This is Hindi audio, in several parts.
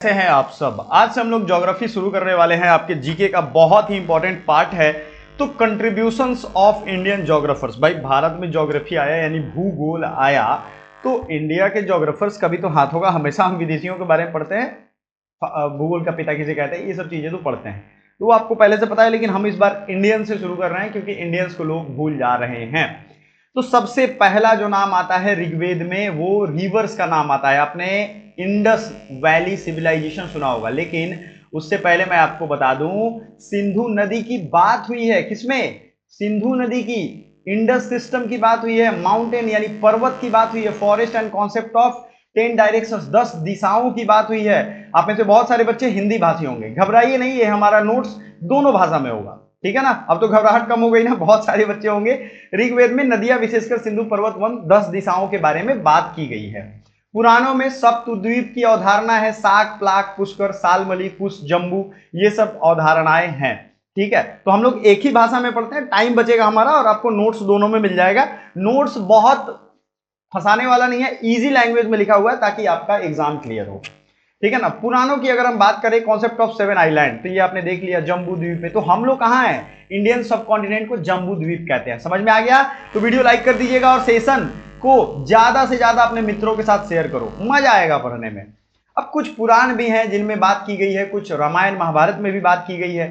कैसे हैं आप सब। आज से हम लोग ज्योग्राफी शुरू करने वाले हैं। आपके जीके का बहुत ही इंपॉर्टेंट पार्ट है। तो कंट्रीब्यूशंस ऑफ इंडियन ज्योग्राफर्स, भाई भारत में ज्योग्राफी आया यानी भूगोल आया, तो इंडिया के ज्योग्राफर्स का भी तो हाथ होगा। हमेशा हम विदेशियों के बारे में पढ़ते हैं, भूगोल का पिता किसे कहते हैं, ये सब चीजें तो पढ़ते हैं, तो वो आपको पहले से पता है। लेकिन हम इस बार इंडियन से शुरू कर रहे हैं क्योंकि इंडियंस को लोग भूल जा रहे हैं। तो सबसे पहला जो नाम आता है ऋग्वेद में, वो रिवर्स का नाम आता है। आपने इंडस वैली सिविलाइजेशन सुना होगा, लेकिन उससे पहले मैं आपको बता दूं, सिंधु नदी की बात हुई है। किसमें? सिंधु नदी की। इंडस सिस्टम की बात हुई है, माउंटेन यानी पर्वत की बात हुई है, forest and concept of 10 directions 10 दिशाओं की बात हुई है। आप में से बहुत सारे बच्चे हिंदी भाषी होंगे, घबराइए नहीं, ये हमारा नोट्स दोनों भाषा में होगा, ठीक है ना। अब तो घबराहट कम हो गई ना, बहुत सारे बच्चे होंगे। ऋग्वेद में नदियां, विशेषकर सिंधु पर्वत वन 10 दिशाओं के बारे में बात की गई है। पुराणों में सप्तद्वीप की अवधारणा है, साक, प्लाक, पुष्कर, सालमली, कुश, जम्बू, ये सब अवधारणाएं हैं, ठीक है। तो हम लोग एक ही भाषा में पढ़ते हैं, टाइम बचेगा हमारा और आपको नोट्स दोनों में मिल जाएगा। नोट्स बहुत फंसाने वाला नहीं है, इजी लैंग्वेज में लिखा हुआ है ताकि आपका एग्जाम क्लियर हो, ठीक है ना। पुराणों की अगर हम बात करें, कॉन्सेप्ट ऑफ 7 आइलैंड, तो ये आपने देख लिया जम्बू द्वीप पे। तो हम लोग कहां हैं? इंडियन सब कॉन्टिनेंट को जम्बू द्वीप कहते हैं। समझ में आ गया? तो वीडियो लाइक कर दीजिएगा और सेशन को ज्यादा से ज्यादा अपने मित्रों के साथ शेयर करो, मजा आएगा पढ़ने में। अब कुछ पुराण भी हैं जिनमें बात की गई है, कुछ रामायण महाभारत में भी बात की गई है।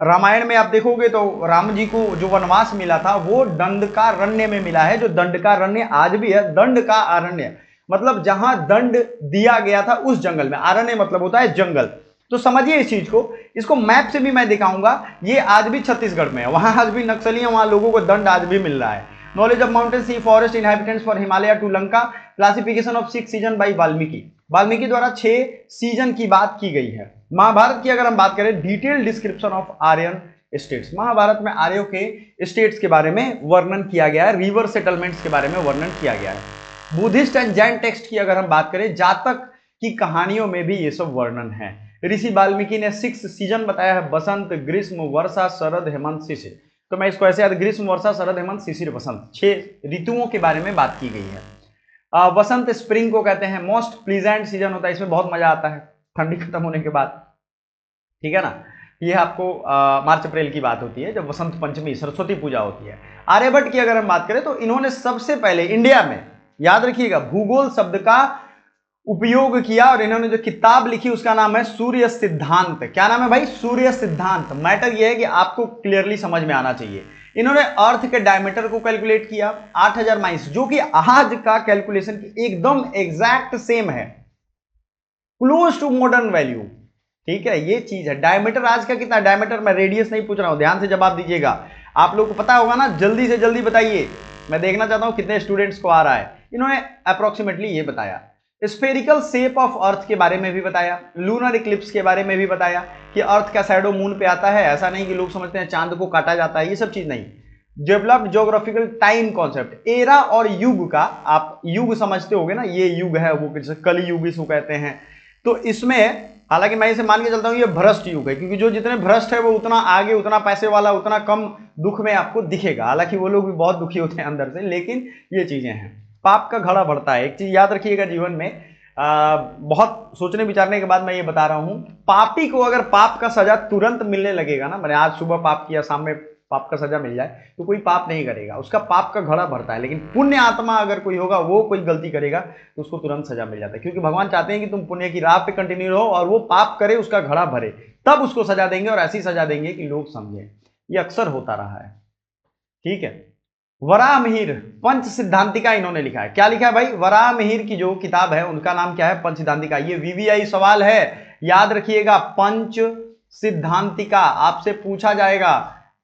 रामायण में आप देखोगे तो राम जी को जो वनवास मिला था वो दंडकारण्य में मिला है, जो दंडकारण्य आज भी है। दंड का अरण्य मतलब जहां दंड दिया गया था उस जंगल में, अरण्य मतलब होता है जंगल। तो समझिए इस चीज को, इसको मैप से भी मैं दिखाऊंगा। ये आज भी छत्तीसगढ़ में है, वहां आज भी नक्सली हैं, वहां लोगों को दंड आज भी मिल रहा है। Knowledge of mountain, sea, forest, inhabitants for Himalaya to Lanka, classification of 6 season by Valmiki. Valmiki द्वारा 6 सीजन की बात की गई है। महाभारत की अगर हम बात करें, detail description of Aryan states, Mahabharata में आर्यों के स्टेट्स के बारे में वर्णन किया गया है, रिवर सेटलमेंट्स के बारे में वर्णन किया गया है। बुद्धिस्ट एंड जैन टेक्स्ट की अगर हम बात करें, जातक की कहानियों में भी ये सब वर्णन है। ऋषि वाल्मीकि ने 6 सीजन बताया है, बसंत, ग्रीष्म, वर्षा, शरद, हेमंत, शिशिर। तो मैं इसको ऐसे याद, ग्रीष्म, वर्षा, शरद, हेमंत, शिशिर, बसंत, 6 ऋतुओं के बारे में बात की गई है। वसंत स्प्रिंग को कहते हैं, मोस्ट प्लीजेंट सीजन होता है, इसमें बहुत मजा आता है ठंडी खत्म होने के बाद, ठीक है ना। ये आपको मार्च अप्रैल की बात होती है जब वसंत पंचमी सरस्वती पूजा होती है। आर्यभट्ट की अगर हम बात करें तो इन्होंने सबसे पहले इंडिया में, याद रखिएगा, भूगोल शब्द का उपयोग किया और इन्होंने जो किताब लिखी उसका नाम है सूर्य सिद्धांत। क्या नाम है भाई? सूर्य सिद्धांत। मैटर यह है कि आपको क्लियरली समझ में आना चाहिए। इन्होंने अर्थ के डायमीटर को कैलकुलेट किया 8000 माइल्स, जो कि आज का कैलकुलेशन की एकदम एग्जैक्ट सेम है, क्लोज टू मॉडर्न वैल्यू, ठीक है। ये चीज है। डायमीटर आज का कितना? डायमीटर मैं रेडियस नहीं पूछ रहा हूं, ध्यान से जवाब दीजिएगा। आप लोग को पता होगा ना, जल्दी से जल्दी बताइए, मैं देखना चाहता हूं कितने स्टूडेंट्स को आ रहा है। इन्होंने अप्रोक्सीमेटली ये बताया। स्फेरिकल शेप ऑफ अर्थ के बारे में भी बताया, लूनर इक्लिप्स के बारे में भी बताया कि अर्थ का शैडो मून पे आता है। ऐसा नहीं कि लोग समझते हैं चांद को काटा जाता है, ये सब चीज नहीं। Developed geographical time concept, era और युग का, आप युग समझते होगे ना, ये युग है, वो कली युग इसको कहते हैं। तो इसमें हालांकि मैं इसे मान के चलता हूं ये भ्रष्ट युग है, क्योंकि जो जितने भ्रष्ट है वो उतना आगे, उतना पैसे वाला, उतना कम दुख में आपको दिखेगा। हालांकि वो लोग भी बहुत दुखी होते हैं अंदर से, लेकिन ये चीजें हैं। पाप का घड़ा बढ़ता है। एक चीज याद रखिएगा जीवन में, बहुत सोचने विचारने के बाद मैं ये बता रहा हूं, पापी को अगर पाप का सजा तुरंत मिलने लगेगा ना, मैंने आज सुबह पाप किया, शाम में पाप का सजा मिल जाए, तो कोई पाप नहीं करेगा, उसका पाप का घड़ा भरता है। लेकिन पुण्य आत्मा अगर कोई होगा, वो कोई गलती करेगा तो उसको तुरंत सजा मिल जाता है, क्योंकि भगवान चाहते हैं कि तुम पुण्य की राह पे कंटिन्यू रहो और वो पाप करे, उसका घड़ा भरे, तब उसको सजा देंगे, और ऐसी सजा देंगे कि लोग समझें। ये अक्सर होता रहा है, ठीक है। वराहमिहिर पंच सिद्धांतिका इन्होंने लिखा है। क्या लिखा है भाई? वराहमिहिर की जो किताब है उनका नाम क्या है? पंच सिद्धांतिका। ये वीवीआई सवाल है, याद रखिएगा, पंच सिद्धांतिका आपसे पूछा जाएगा।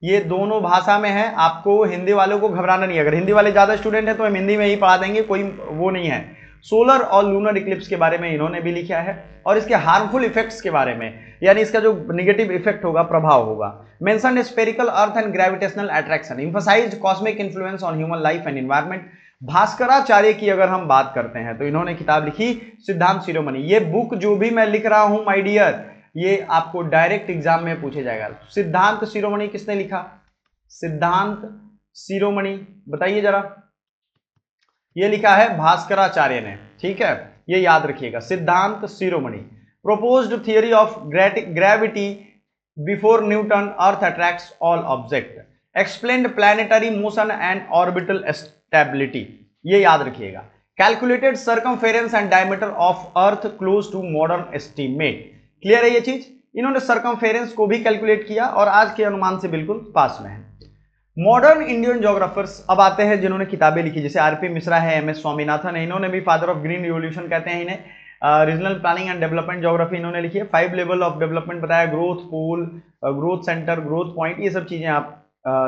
ये दोनों भाषा में है, आपको हिंदी वालों को घबराना नहीं है। अगर हिंदी वाले ज्यादा स्टूडेंट हैं तो हम हिंदी में ही पढ़ा देंगे, कोई वो नहीं है। सोलर और लूनर इक्लिप्स के बारे में इन्होंने भी लिखा है, और इसके हार्मफुल इफेक्ट्स के बारे में, यानी इसका जो नेगेटिव इफेक्ट होगा, प्रभाव होगा। Mention spherical earth and gravitational attraction, emphasised cosmic influence on human life and environment. Bhaskaracharya की अगर हम बात करते हैं तो इन्होंने किताब लिखी सिद्धांत शिरोमणि। ये बुक जो भी मैं लिख रहा हूं माय डियर, ये आपको डायरेक्ट एग्जाम में पूछे जाएगा। सिद्धांत शिरोमणि किसने लिखा? सिद्धांत शिरोमणि, बताइए जरा। ये लिखा है भास्कराचार्य ने, ठीक है, ये याद रखिएगा, सिद्धांत शिरोमणि। proposed theory of gravity before Newton, Earth attracts all object, explained planetary motion and orbital stability, ये याद रखिएगा। Calculated circumference and diameter of earth close to modern estimate, clear है ये चीज। इन्होंने सर्कमफेरेंस को भी कैलकुलेट किया और आज के अनुमान से बिल्कुल पास में है। मॉडर्न इंडियन ज्योग्राफर्स अब आते हैं जिन्होंने किताबें लिखी, जैसे आरपी मिश्रा है, एमएस स्वामीनाथन है, इन्होंने भी फादर ऑफ ग्रीन रिवोल्यूशन कहते हैं इन्हें। Regional planning and development geography इन्होंने लिखी है। 5 लेवल ऑफ डेवलपमेंट बताया, ग्रोथ पोल, ग्रोथ सेंटर, ग्रोथ पॉइंट, ये सब चीजें आप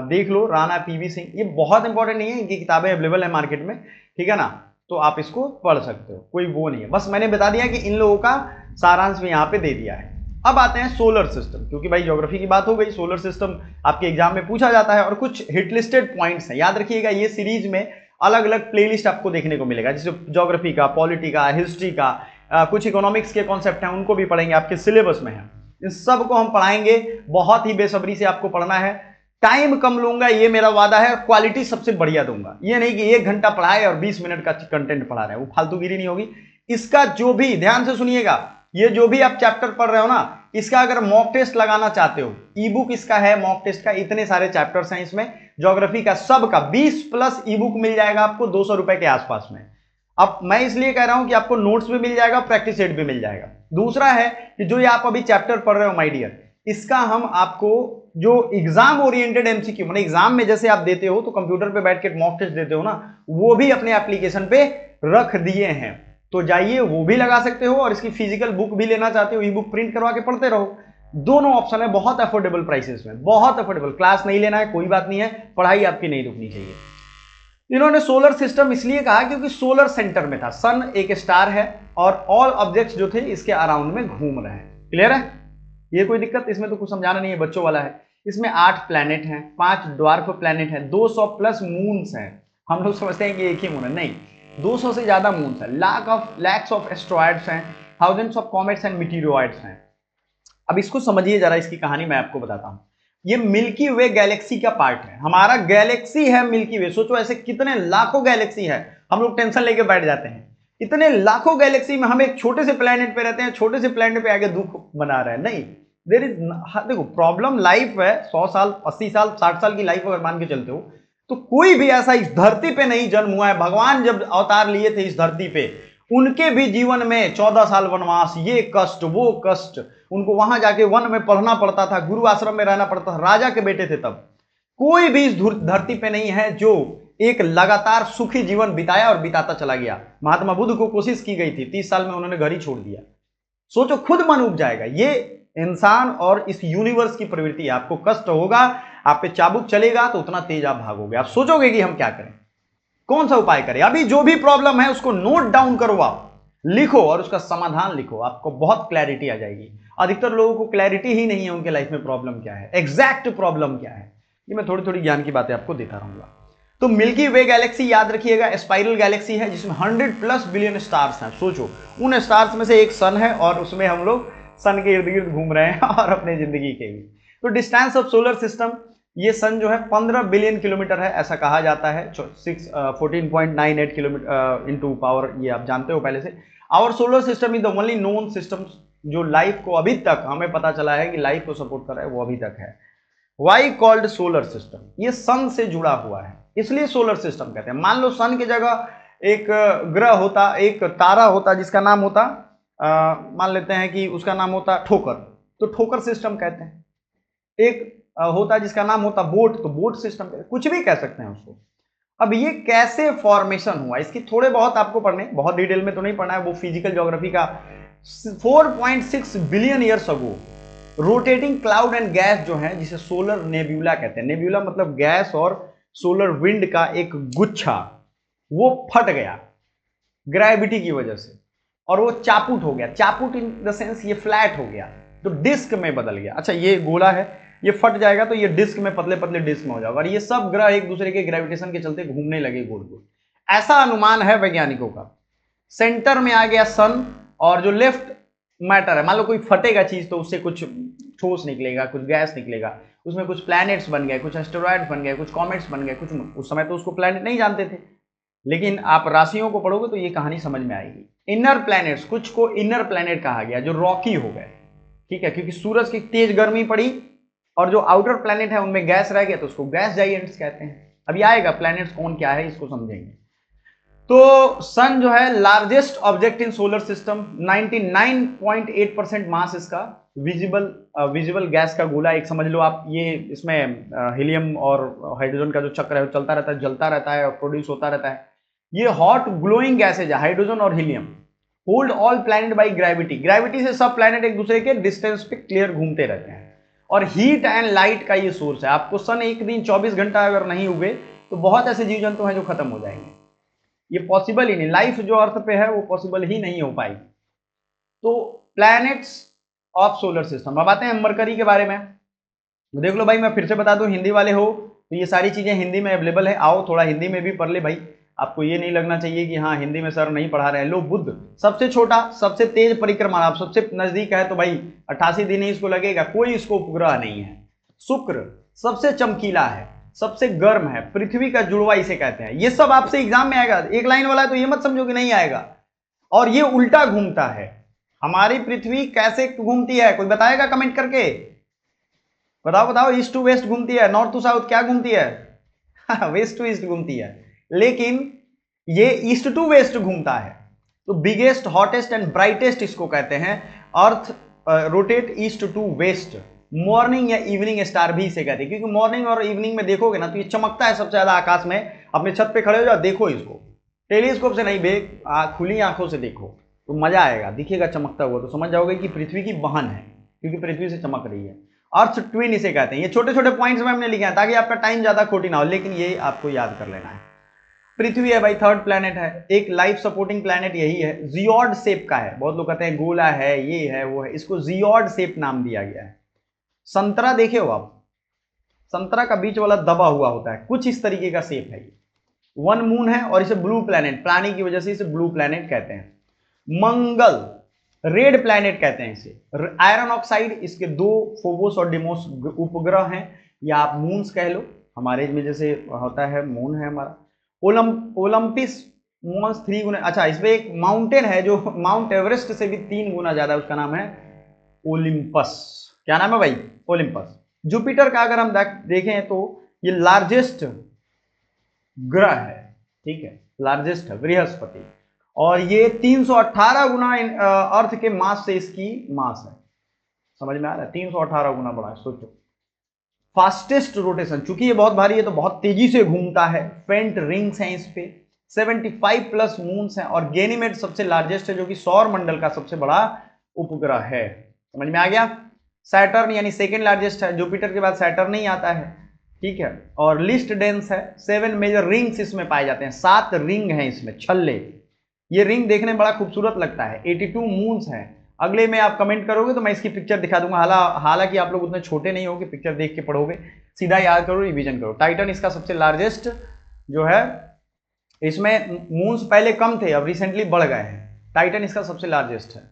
देख लो। राणा पीवी सिंह, ये बहुत इंपॉर्टेंट नहीं है, इनकी किताबें अवेलेबल है मार्केट में, ठीक है ना, तो आप इसको पढ़ सकते हो, कोई वो नहीं है, बस मैंने बता दिया कि इन लोगों का सारांश भी यहाँ पे दे दिया है। अब आते हैं सोलर सिस्टम, क्योंकि भाई ज्योग्राफी की बात हो गई, सोलर सिस्टम आपके एग्जाम में पूछा जाता है और कुछ हिट लिस्टेड पॉइंट्स हैं, याद रखिएगा। ये सीरीज में अलग अलग प्लेलिस्ट आपको देखने को मिलेगा, जैसे ज्योग्राफी का, पॉलिटी का, हिस्ट्री का, कुछ इकोनॉमिक्स के कॉन्सेप्ट हैं उनको भी पढ़ेंगे, आपके सिलेबस में है, इन सब को हम पढ़ाएंगे। बहुत ही बेसब्री से आपको पढ़ना है, टाइम कम लूंगा ये मेरा वादा है, क्वालिटी सबसे बढ़िया दूंगा। ये नहीं कि 1 घंटा पढ़ाए और 20 मिनट का कंटेंट पढ़ा रहे हैं, वो फालतूगिरी नहीं होगी। इसका जो भी, ध्यान से सुनिएगा, ये जो भी आप चैप्टर पढ़ रहे हो ना, इसका अगर मॉक टेस्ट लगाना चाहते हो, ई बुक इसका है मॉक टेस्ट का, इतने सारे चैप्टर्स हैं इसमें ज्योग्राफी का, सबका 20+ ई बुक मिल जाएगा आपको 200 रुपए के आसपास में। अब मैं इसलिए कह रहा हूं कि आपको नोट्स भी मिल जाएगा, प्रैक्टिस सेट भी मिल जाएगा। दूसरा है कि जो ये आप अभी चैप्टर पढ़ रहे हो माय डियर, इसका हम आपको जो एग्जाम ओरिएंटेड एमसीक्यू, मतलब एग्जाम में जैसे आप देते हो तो कंप्यूटर पे बैठ के मॉक टेस्ट देते हो ना, वो भी अपने एप्लीकेशन पे रख दिए हैं, तो जाइए वो भी लगा सकते हो, और इसकी फिजिकल बुक भी लेना चाहते हो, ई बुक प्रिंट करवा के पढ़ते रहो। दोनों ऑप्शन है, बहुत अफोर्डेबल प्राइसेस में, बहुत अफोर्डेबल। क्लास नहीं लेना है कोई बात नहीं है, पढ़ाई आपकी नहीं रुकनी चाहिए। इन्होंने सोलर सिस्टम इसलिए कहा क्योंकि सोलर सेंटर में था, सन एक स्टार है और ऑल ऑब्जेक्ट्स जो थे इसके अराउंड में घूम रहे हैं। क्लियर है, ये कोई दिक्कत इसमें तो कुछ समझाना नहीं है, बच्चों वाला है। इसमें 8 प्लैनेट हैं, 5 ड्वार्फ प्लैनेट हैं, 200+ मून्स हैं। हम लोग समझते हैं कि एक ही मून है, नहीं, 200 से ज्यादा मून्स हैं, लैक्स ऑफ एस्ट्रॉइड्स हैं, थाउजेंड्स ऑफ कॉमेट्स एंड मीटियोराइड्स हैं। अब इसको समझिए जरा, इसकी कहानी मैं आपको बताता हूं। ये मिल्की वे गैलेक्सी का पार्ट है, हमारा गैलेक्सी है मिल्की वे। सोचो ऐसे कितने लाखों गैलेक्सी है, हम लोग टेंशन लेके बैठ जाते हैं। इतने लाखों गैलेक्सी में हम एक छोटे से प्लेनेट पे रहते हैं, छोटे से प्लेनेट पे आगे दुख बना रहे हैं। नहीं, देयर इज, देखो प्रॉब्लम लाइफ है, 100 साल, 80 साल, 60 साल की लाइफ अगर मान के चलते हो, तो कोई भी ऐसा इस धरती पे नहीं जन्म हुआ है। भगवान जब अवतार लिए थे इस धरती पे, उनके भी जीवन में 14 साल वनवास, ये कष्ट वो कष्ट, उनको वहां जाके वन में पढ़ना पड़ता था, गुरु आश्रम में रहना पड़ता था, राजा के बेटे थे तब। कोई भी इस धरती पे नहीं है जो एक लगातार सुखी जीवन बिताया और बिताता चला गया। महात्मा बुद्ध को कोशिश की गई थी, 30 साल में उन्होंने घर ही छोड़ दिया। सोचो, खुद मन उब जाएगा। ये इंसान और इस यूनिवर्स की प्रवृत्ति है, आपको कष्ट होगा, आप पे चाबुक चलेगा तो उतना तेज आप भागोगे, आप सोचोगे कि हम क्या करें, कौन सा उपाय करें। अभी जो भी प्रॉब्लम है उसको नोट डाउन करो, आप लिखो और उसका समाधान लिखो, आपको बहुत क्लैरिटी आ जाएगी। अधिकतर लोगों को क्लैरिटी ही नहीं है उनके लाइफ में प्रॉब्लम क्या है, एग्जैक्ट प्रॉब्लम क्या है। ये मैं थोड़ी थोड़ी ज्ञान की बातें आपको देता रहूंगा। तो मिल्की वे गैलेक्सी याद रखिएगा, स्पाइरल गैलेक्सी है जिसमें 100+ बिलियन स्टार्स हैं। सोचो, उन स्टार्स में से एक सन है और उसमें हम लोग सन के इर्द गिर्द घूम रहे हैं और अपने जिंदगी के भी। तो डिस्टेंस ऑफ सोलर सिस्टम, ये सन जो है 15 बिलियन किलोमीटर है, ऐसा कहा जाता है। 14.98 किलोमीटर इनटू पावर, ये आप जानते हो पहले से। Our solar system is the only known system जो लाइफ को अभी तक हमें पता चला है कि लाइफ को सपोर्ट कर रहा है, वो अभी तक है। वाई कॉल्ड सोलर सिस्टम, ये सन से जुड़ा हुआ है इसलिए सोलर सिस्टम कहते हैं। मान लो सन की जगह एक ग्रह होता, एक तारा होता जिसका नाम होता, मान लेते हैं कि उसका नाम होता ठोकर, तो ठोकर सिस्टम कहते हैं। एक होता जिसका नाम होता बोट, तो बोट सिस्टम कहते हैं, कुछ भी कह सकते हैं उसको। अब ये कैसे फॉर्मेशन हुआ, इसकी थोड़े बहुत आपको पढ़ने, बहुत डिटेल में तो नहीं पढ़ना है, वो फिजिकल ज्योग्राफी का। 4.6 billion years ago rotating cloud and gas जो है, जिसे सोलर नेब्यूला कहते हैं, नेब्यूला मतलब गैस और सोलर विंड का एक गुच्छा, वो फट गया ग्रेविटी की वजह से और वो चापुट हो गया। चापुट इन द सेंस ये फ्लैट हो गया, तो डिस्क में बदल गया। अच्छा, ये गोला है, ये फट जाएगा तो ये डिस्क में, पतले पतले डिस्क में हो जाएगा और ये सब ग्रह एक दूसरे के ग्रेविटेशन के चलते घूमने लगे गोल गोल। ऐसा अनुमान है वैज्ञानिकों का। सेंटर में आ गया सन और जो लेफ्ट मैटर है, मान लो कोई फटेगा चीज तो उससे कुछ ठोस निकलेगा, कुछ गैस निकलेगा, उसमें कुछ प्लैनेट्स बन गए, कुछ एस्टेरॉयड्स बन गए, कुछ कॉमेट्स बन गए, कुछ। उस समय तो उसको प्लैनेट नहीं जानते थे, लेकिन आप राशियों को पढ़ोगे तो ये कहानी समझ में आएगी। इनर प्लैनेट्स, कुछ को इनर प्लैनेट कहा गया जो रॉकी हो गए, ठीक है, क्योंकि सूरज की तेज गर्मी पड़ी और जो आउटर प्लैनेट है उनमें गैस रह गया तो उसको गैस जाइंट्स कहते हैं। अभी आएगा प्लैनेट्स कौन क्या है, इसको समझेंगे। तो सन जो है largest object in solar system, 99.8% मास इसका, विजिबल गैस का गोला एक समझ लो आप। ये इसमें हीलियम और हाइड्रोजन का जो चक्र है वो चलता रहता है, जलता रहता है और प्रोड्यूस होता रहता है। ये हॉट ग्लोइंग गैसेज है, हाइड्रोजन और helium, hold all planet by gravity. Gravity से सब प्लैनेट एक दूसरे के डिस्टेंस पे क्लियर घूमते रहते हैं। और हीट एंड लाइट का ये सोर्स है। आपको सन एक दिन 24 घंटा अगर नहीं उगे तो बहुत ऐसे जीव जंतु हैं जो खत्म हो जाएंगे। ये पॉसिबल ही नहीं, लाइफ जो अर्थ पे है वो पॉसिबल ही नहीं हो पाएगी। तो प्लैनेट्स ऑफ सोलर सिस्टम। अब आते हैं मरकरी के बारे में। देख लो भाई, मैं फिर से बता दूं, हिंदी वाले हो तो ये सारी चीजें हिंदी में अवेलेबल है, आओ थोड़ा हिंदी में भी पढ़ ले भाई। आपको ये नहीं लगना चाहिए कि हाँ हिंदी में सर नहीं पढ़ा रहे हैं। लो, बुध सबसे छोटा सबसे तेज परिक्रमा, आप सबसे नजदीक है तो भाई 88 दिन ही इसको लगेगा, कोई इसको उपग्रह नहीं है। शुक्र सबसे चमकीला है, सबसे गर्म है, पृथ्वी का जुड़वा इसे कहते हैं। ये सब आपसे एग्जाम में आएगा, एक लाइन वाला है तो ये मत समझो कि नहीं आएगा। और ये उल्टा घूमता है। हमारी पृथ्वी कैसे घूमती है, कोई बताएगा कमेंट करके? बताओ बताओ, ईस्ट टू वेस्ट घूमती है, नॉर्थ टू साउथ क्या घूमती है? वेस्ट टू ईस्ट घूमती है, लेकिन ये ईस्ट टू वेस्ट घूमता है। तो बिगेस्ट हॉटेस्ट एंड ब्राइटेस्ट इसको कहते हैं। Earth rotate east to west. Morning या इवनिंग स्टार भी इसे कहते हैं, क्योंकि मॉर्निंग और इवनिंग में देखोगे ना तो ये चमकता है सबसे ज्यादा आकाश में। अपने छत पे खड़े हो जाओ, देखो इसको, टेलीस्कोप से नहीं खुली आंखों से देखो तो मजा आएगा, दिखेगा चमकता हुआ तो समझ जाओगे कि पृथ्वी की बहन है, क्योंकि पृथ्वी से चमक रही है। अर्थ ट्विन इसे कहते हैं। ये छोटे छोटे पॉइंट्स में हमने लिखे हैं ताकि आपका टाइम ज्यादा खोटी ना हो, लेकिन ये आपको याद कर लेना है। पृथ्वी है भाई, थर्ड प्लैनेट है, एक लाइफ सपोर्टिंग प्लैनेट यही है। जियोड शेप का है, बहुत लोग कहते हैं गोला है, ये है वो है, इसको जियोड शेप नाम दिया गया है। संतरा देखे हो आप, संतरा का बीच वाला दबा हुआ होता है, कुछ इस तरीके का शेप है ये। वन मून है और इसे ब्लू प्लैनेट, प्राणी की वजह से इसे ब्लू प्लैनेट कहते हैं। मंगल रेड प्लैनेट कहते हैं इसे। आयरन ऑक्साइड, इसके दो फोबोस और डिमोस उपग्रह हैं, या आप मून्स कह लो, हमारे में जैसे होता है मून है हमारा। ओलंपिस मोन्स 3 गुना, अच्छा इसमें एक माउंटेन है जो माउंट एवरेस्ट से भी 3 गुना ज्यादा, उसका नाम है ओलिम्पस। क्या नाम है भाई? ओलिम्पस। जुपिटर का अगर हम देखें तो ये लार्जेस्ट ग्रह है, ठीक है, लार्जेस्ट है बृहस्पति, और ये 318 गुना अर्थ के मास से इसकी मास है। समझ में आ रहा है? 318 गुना बड़ा है, सोचो। फास्टेस्ट रोटेशन, चूंकि ये बहुत भारी है तो बहुत तेजी से घूमता है। फेंट रिंग्स हैं इस पे, 75 प्लस मून्स हैं, और गैनीमेड सबसे लार्जेस्ट है जो कि सौर मंडल का सबसे बड़ा उपग्रह है। समझ में आ गया? सैटर्न यानी सेकेंड लार्जेस्ट है, जुपिटर के बाद सैटर्न नहीं आता है, ठीक है, और लिस्ट डेंस है। 7 मेजर रिंग्स इसमें पाए जाते हैं, 7 रिंग हैं इसमें, छल्ले। ये रिंग देखने में बड़ा खूबसूरत लगता है। 82 मून्स हैं। अगले में आप कमेंट करोगे तो मैं इसकी पिक्चर दिखा दूंगा, हालांकि आप लोग उतने छोटे नहीं हो कि पिक्चर देख के पढ़ोगे, सीधा याद करो, रिवीजन करो। टाइटन इसका सबसे लार्जेस्ट जो है, इसमें मून्स पहले कम थे, अब रिसेंटली बढ़ गए हैं। टाइटन इसका सबसे लार्जेस्ट है।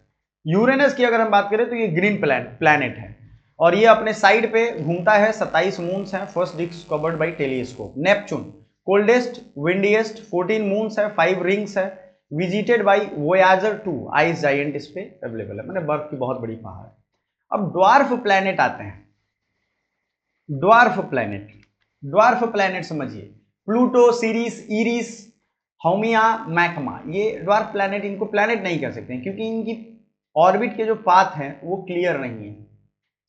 यूरेनस की अगर हम बात करें तो ये ग्रीन प्लैनेट है, और ये अपने साइड पे घूमता है। 27 मून्स हैं, first discovered by telescope. Neptune coldest windiest, 14 moons है, 5 रिंग्स है, visited by Voyager 2, ice giant इस पे अवेलेबल है, मैंने बर्फ की बहुत बड़ी पहाड़। अब ड्वार्फ प्लैनेट आते हैं। ड्वार्फ प्लैनेट समझिए, प्लूटो, सीरीस, ईरिस, हाउमिया, मैकमा, ये ड्वार्फ प्लैनेट, इनको प्लैनेट नहीं कह सकते क्योंकि इनकी ऑर्बिट के जो पाथ हैं वो क्लियर नहीं है,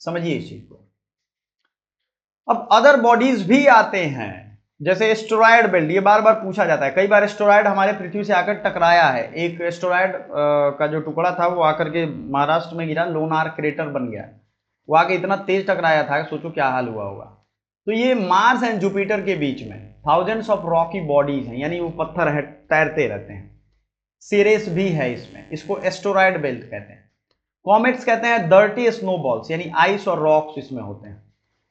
समझिए इस चीज को। अब अदर बॉडीज भी आते हैं, जैसे एस्टेरॉयड बेल्ट, ये बार बार पूछा जाता है, कई बार एस्टेरॉयड हमारे पृथ्वी से आकर टकराया है। एक एस्टेरॉयड का जो टुकड़ा था वो आकर के महाराष्ट्र में गिरा, लोनार क्रेटर बन गया, वो आके इतना तेज टकराया था, सोचो क्या हाल हुआ होगा। तो ये मार्स एंड जुपिटर के बीच में थाउजेंड्स ऑफ रॉकी बॉडीज हैं, यानी वो पत्थर है, तैरते रहते हैं। सीरेस भी है इसमें, इसको एस्टेरॉयड बेल्ट कहते हैं। कॉमेट्स कहते हैं डर्टी स्नोबॉल्स, यानी आइस और रॉक्स इसमें होते हैं।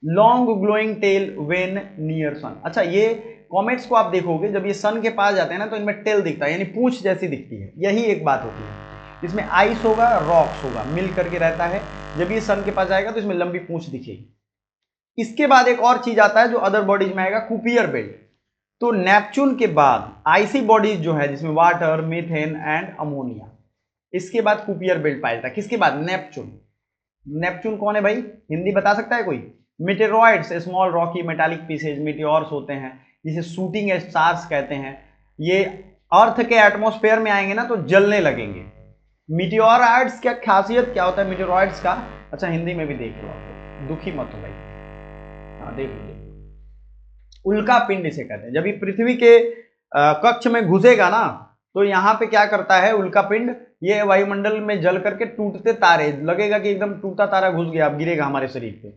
Long glowing tail when near sun, अच्छा ये कॉमेट्स को आप देखोगे जब ये सन के पास जाते हैं ना तो इनमें टेल दिखता है, यानी पूंछ जैसी दिखती है, यही एक बात होती है। इसमें आइस होगा, रॉक्स होगा, मिल करके रहता है, जब ये सन के पास जाएगा तो इसमें लंबी पूंछ दिखेगी। इसके बाद एक और चीज आता है जो अदर बॉडीज में आएगा, कुपियर बेल्ट। तो नेपच्यून के बाद आइसी बॉडीज जो है जिसमें वाटर, मीथेन एंड अमोनिया, इसके बाद कुपियर बेल्ट पाया जाता है। किसके बाद? नेपच्यून। नेपच्यून कौन है भाई? हिंदी बता सकता है कोई? Meteoroids, small rocky metallic pieces, meteors होते हैं, जिसे शूटिंग स्टार्स कहते हैं। ये अर्थ के एटमॉस्फेयर में आएंगे ना तो जलने लगेंगे। मीटियोराइड्स क्या खासियत, क्या होता है मीटियोराइड्स का? अच्छा हिंदी में भी देख लो, आप दुखी मत हो भाई, हाँ देख लो। उल्का पिंड इसे कहते हैं। जब ये पृथ्वी के कक्ष में घुसेगा ना तो यहाँ पे क्या करता है उल्का पिंड, ये वायुमंडल में जल करके टूटते तारे, लगेगा कि एकदम टूटा तारा घुस गया, अब गिरेगा हमारे शरीर पे।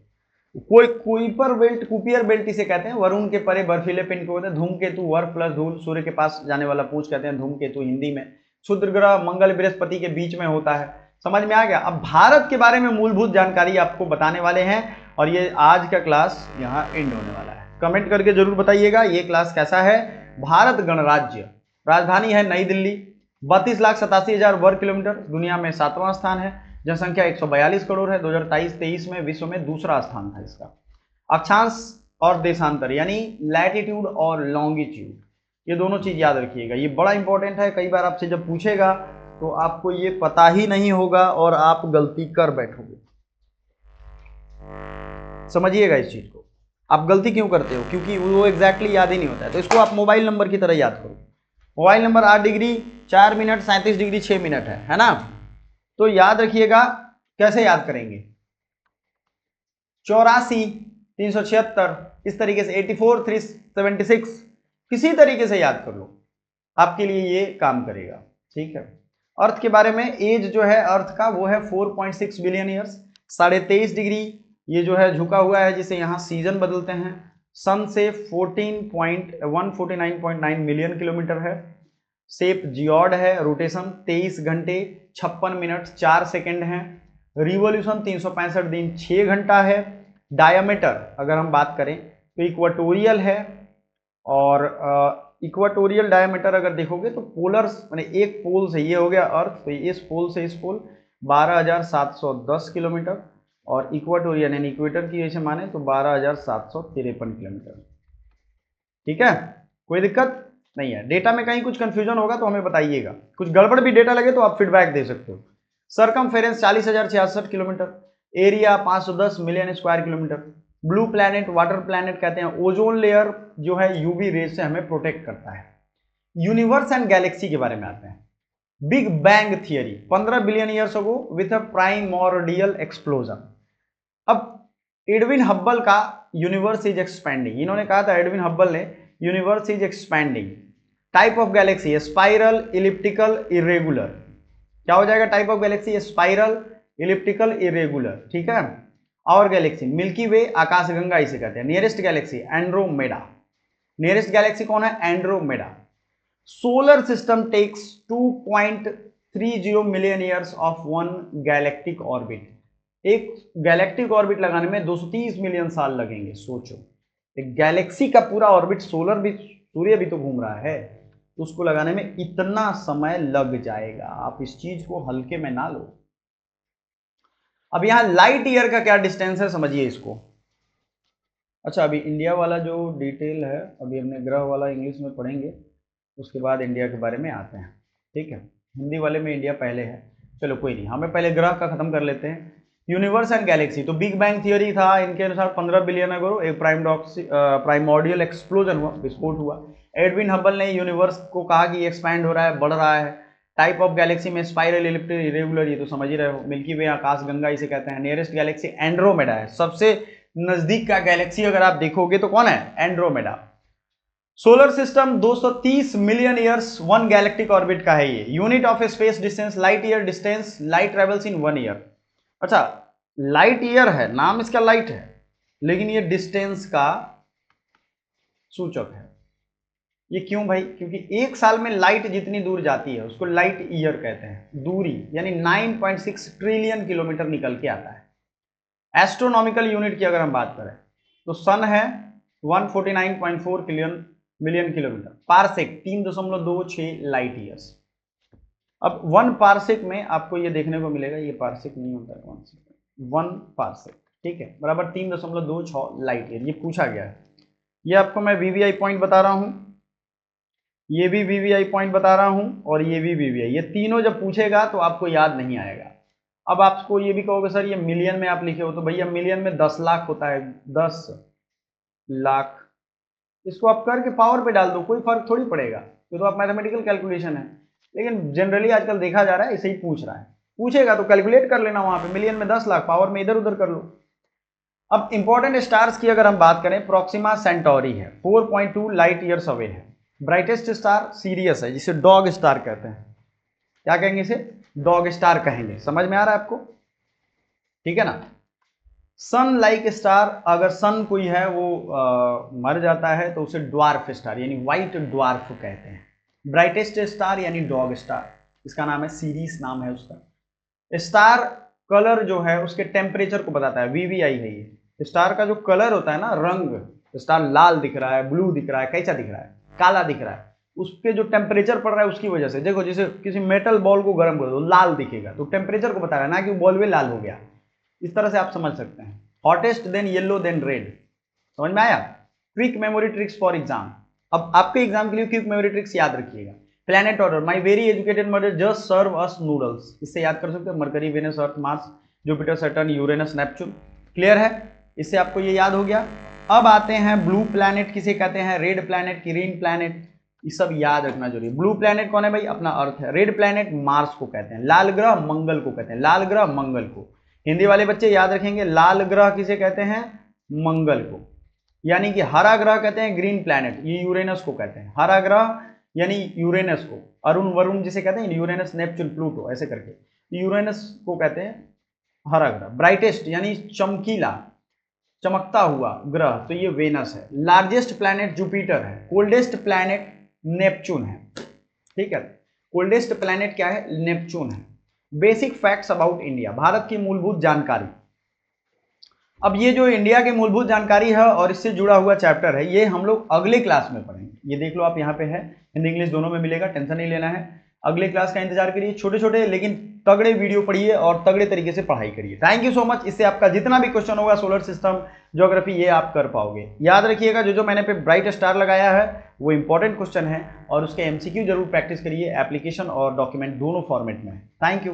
कोई कुइपर बेल्ट, कुपियर बेल्ट इसे कहते हैं। वरुण के परे बर्फीले पिंड को कहते हैं धूमकेतु, वर्फ प्लस धूल, सूर्य के पास जाने वाला पूंछ कहते हैं धूमकेतु हिंदी में। क्षुद्र ग्रह मंगल बृहस्पति के बीच में होता है। समझ में आ गया? अब भारत के बारे में मूलभूत जानकारी आपको बताने वाले हैं और ये आज का क्लास यहाँ एंड होने वाला है। कमेंट करके जरूर बताइएगा ये क्लास कैसा है। भारत गणराज्य, राजधानी है नई दिल्ली, 32,87,000 वर्ग किलोमीटर, दुनिया में 7वां स्थान है, जनसंख्या 142 करोड़ है, 2023-23 में विश्व में दूसरा स्थान था इसका। अक्षांश और देशांतर यानी लैटिट्यूड और लॉन्गिट्यूड, ये दोनों चीज याद रखिएगा, ये बड़ा इंपॉर्टेंट है। कई बार आपसे जब पूछेगा तो आपको ये पता ही नहीं होगा और आप गलती कर बैठोगे। समझिएगा इस चीज को। आप गलती क्यों करते हो? क्योंकि वो एग्जैक्टली याद ही नहीं होता है। तो इसको आप मोबाइल नंबर की तरह याद करो। Mobile number 8 degree 4 minute 37 degree 6 minute है ना? तो याद रखिएगा। कैसे याद करेंगे? 84 376, इस तरीके से 84 376, किसी तरीके से याद कर लो, आपके लिए ये काम करेगा। ठीक है। अर्थ के बारे में, एज जो है अर्थ का वो है 4.6 बिलियन ईयर्स। 23.5 डिग्री ये जो है झुका हुआ है, जिसे यहाँ सीजन बदलते हैं। सन से 149.9 मिलियन किलोमीटर है। शेप जियोड है। रोटेशन 23 घंटे 56 मिनट 4 सेकेंड है। रिवॉल्यूशन 365 दिन 6 घंटा है। डायमीटर अगर हम बात करें तो इक्वाटोरियल है, और इक्वाटोरियल डायमीटर अगर देखोगे तो पोलर माने एक पोल से, ये हो गया अर्थ, तो इस पोल से इस पोल 12,710 किलोमीटर, और इक्वाटोरियल यानी इक्वेटर की जैसे माने तो 12,753 किलोमीटर। ठीक है, कोई दिक्कत नहीं है। डेटा में कहीं कुछ कंफ्यूजन होगा तो हमें बताइएगा, कुछ गड़बड़ भी डेटा लगे तो आप फीडबैक दे सकते हो। Circumference 40,066 kilometre, area 510 million square kilometre. Blue planet, water planet कहते हैं। ओजोन लेयर जो है यूवी रेज से हमें प्रोटेक्ट करता है। यूनिवर्स एंड गैलेक्सी के बारे में आते हैं। Big bang theory 15 billion years ago with a primordial explosion. अब एडविन हब्बल का यूनिवर्स इज एक्सपैंडिंग, इन्होंने कहा था एडविन हब्बल ने, universe is expanding. Type of Galaxy spiral, elliptical, irregular. क्या हो जाएगा type of Galaxy? Spiral, elliptical, irregular. ठीक है। और गैलेक्सी मिल्की वे, आकाशगंगा इसे कहते हैं। Nearest galaxy Andromeda. Nearest galaxy कौन है? Andromeda. Solar system takes 2.30 million years of one galactic orbit. एक गैलेक्टिक ऑर्बिट लगाने में 230 मिलियन साल लगेंगे। सोचो, एक गैलेक्सी का पूरा ऑर्बिट, सोलर भी, सूर्य भी तो घूम रहा है, तो उसको लगाने में इतना समय लग जाएगा। आप इस चीज को हल्के में ना लो। अब यहां लाइट ईयर का क्या डिस्टेंस है, समझिए इसको। अच्छा, अभी इंडिया वाला जो डिटेल है, अभी हमने ग्रह वाला इंग्लिश में पढ़ेंगे, उसके बाद इंडिया के बारे में आते हैं। ठीक है, हिंदी वाले में इंडिया पहले है। चलो कोई नहीं, हमें पहले ग्रह का खत्म कर लेते हैं। यूनिवर्स एंड गैलेक्सी, तो बिग बैंग थियरी था, इनके अनुसार 15 बिलियन अगो एक प्राइमोर्डियल एक्सप्लोजन हुआ, विस्फोट हुआ। एडविन हबल ने यूनिवर्स को कहा कि एक्सपैंड हो रहा है, बढ़ रहा है। टाइप ऑफ गैलेक्सी में स्पाइरल, इलिप्टिकल, इरेगुलर, ये तो समझ ही रहे हो। मिल्की वे, आकाशगंगा इसे कहते हैं। नियरेस्ट गैलेक्सी एंड्रोमेडा है। सबसे नजदीक का गैलेक्सी अगर आप देखोगे तो कौन है? Andromeda. Solar system 230 million years one galactic orbit का है ये। Unit of space distance light year distance, light travels in 1 year. अच्छा, लाइट ईयर है, नाम इसका लाइट है, लेकिन ये डिस्टेंस का सूचक है। ये क्यों भाई? क्योंकि एक साल में लाइट जितनी दूर जाती है उसको लाइट ईयर कहते हैं। दूरी यानी 9.6 ट्रिलियन किलोमीटर निकल के आता है। एस्ट्रोनॉमिकल यूनिट की अगर हम बात करें तो सन है 149.4 million kilometre. Parsec 3.26 light years. अब 1 पारसेक में आपको ये देखने को मिलेगा, ये पारसेक नहीं होता है, 1 पारसेक, ठीक है, बराबर 3.26 लाइट ईयर। ये पूछा गया है, ये आपको मैं वीवीआई पॉइंट बता रहा हूं। ये भी वीवीआई पॉइंट बता रहा हूं और ये भी वीवीआई, ये तीनों जब पूछेगा तो आपको याद नहीं आएगा। अब आपको ये भी कहोगे सर ये मिलियन में आप लिखे हो, तो भैया मिलियन में 10 लाख होता है, 10 लाख। इसको आप करके पावर पे डाल दो, कोई फर्क थोड़ी पड़ेगा, ये तो आप मैथमेटिकल कैलकुलेशन है। लेकिन जनरली आजकल देखा जा रहा है इसे ही पूछ रहा है, पूछेगा तो कैलकुलेट कर लेना वहां पे, मिलियन में 10 लाख, पावर में इधर उधर कर लो। अब इंपॉर्टेंट स्टार्स की अगर हम बात करें, प्रोक्सिमा सेंटोरी है 4.2 लाइट ईयर्स अवे है। ब्राइटेस्ट स्टार सीरियस है, जिसे डॉग स्टार कहते हैं। क्या कहेंगे इसे? डॉग स्टार कहेंगे। समझ में आ रहा है आपको? ठीक है ना। सन लाइक स्टार, अगर सन कोई है वो मर जाता है तो उसे ड्वार्फ स्टार यानी व्हाइट ड्वार्फ कहते हैं। ब्राइटेस्ट स्टार यानी डॉग स्टार, इसका नाम है, सीरीज नाम है उसका। स्टार कलर जो है उसके टेम्परेचर को बताता है, वीवीआई है ये। स्टार का जो कलर होता है ना, रंग, स्टार लाल दिख रहा है, ब्लू दिख रहा है, कैसा दिख रहा है, काला दिख रहा है, उसके जो टेम्परेचर पड़ रहा है उसकी वजह से। देखो जैसे किसी मेटल बॉल को गर्म कर दो, लाल दिखेगा, तो टेम्परेचर को बता रहा है ना कि बॉल भी लाल हो गया। इस तरह से आप समझ सकते हैं। Hottest then yellow then red, समझ में आया। Quick memory tricks for exam, अब आपके एग्जाम के लिए क्विक मेमोरी ट्रिक्स याद रखिएगा। Planet order, my very educated mother just serve us noodles, इससे याद कर सकते हो। Mercury, Venus, Earth, Mars, Jupiter, Saturn, Uranus, Neptune. Clear है? इससे आपको ये याद हो गया। अब आते हैं ब्लू प्लैनेट किसे कहते हैं, रेड प्लैनेट, ग्रीन प्लैनेट, ये सब याद रखना जरूरी है। ब्लू प्लैनेट कौन है भाई? अपना अर्थ है। रेड प्लैनेट मार्स को कहते हैं। लाल ग्रह मंगल को कहते हैं, लाल ग्रह मंगल को। हिंदी वाले बच्चे याद रखेंगे, लाल ग्रह किसे कहते हैं? मंगल को। यानी कि हरा ग्रह कहते हैं ग्रीन प्लैनेट, ये यूरेनस को कहते हैं। हरा ग्रह यानी यूरेनस को, अरुण वरुण जिसे कहते हैं, यूरेनस, नेपच्यून, प्लूटो, ऐसे करके यूरेनस को कहते हैं हरा ग्रह। ब्राइटेस्ट यानी चमकीला, चमकता हुआ ग्रह, तो ये वेनस है। लार्जेस्ट प्लैनेट जुपिटर है। कोल्डेस्ट प्लैनेट नेपच्यून है। ठीक है, कोल्डेस्ट प्लैनेट क्या है? नेपच्यून है। Basic facts about India, Bharat की मूलभूत जानकारी। अब ये जो इंडिया की मूलभूत जानकारी है और इससे जुड़ा हुआ चैप्टर है, ये हम लोग अगले क्लास में पढ़ेंगे। ये देख लो आप यहाँ पे है, हिंदी इंग्लिश दोनों में मिलेगा, टेंशन नहीं लेना है। अगले क्लास का इंतजार करिए। छोटे छोटे लेकिन तगड़े वीडियो पढ़िए और तगड़े तरीके से पढ़ाई करिए। Thank you so much. इससे आपका जितना भी क्वेश्चन होगा सोलर सिस्टम, ज्योग्राफी, ये आप कर पाओगे। याद रखिएगा जो जो मैंने पे ब्राइट स्टार लगाया है वो इंपॉर्टेंट क्वेश्चन है और उसके एमसीक्यू जरूर प्रैक्टिस करिए। एप्लीकेशन और डॉक्यूमेंट दोनों फॉर्मेट में है। Thank you.